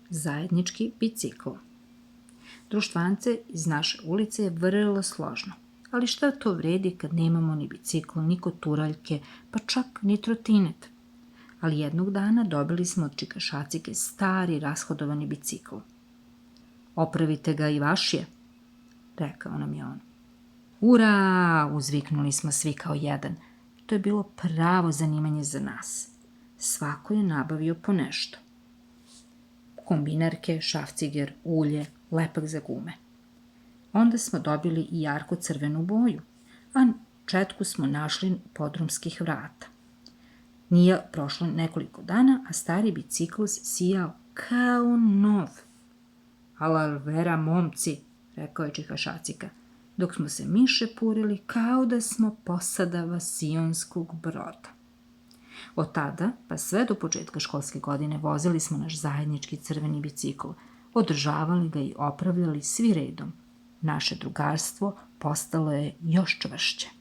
zajednički bicikl. Društvance iz naše ulice je vrlo složno, ali šta to vredi kad nemamo ni bicikl, ni koturaljke, pa čak ni trotinet. Ali jednog dana dobili smo od čika Šacike stari rashodovani bicikl. Opravite ga i vaš je, rekao nam je on. Ura, uzviknuli smo svi kao jedan. To je bilo pravo zanimanje za nas. Svako je nabavio po nešto. Kombinarke, šrafciger, ulje, lepak za gume. Onda smo dobili i jarko crvenu boju, a četku smo našli podrumskih vrata. Nije prošlo nekoliko dana, a stari bicikl sijao kao nov. Alal vera, momci, rekao je čika Šacika, dok smo se mi šepurili kao da smo posada sionskog broda. Od tada, pa sve do početka školske godine, vozili smo naš zajednički crveni bicikl, održavali ga i opravljali svi redom. Naše drugarstvo postalo je još čvršće.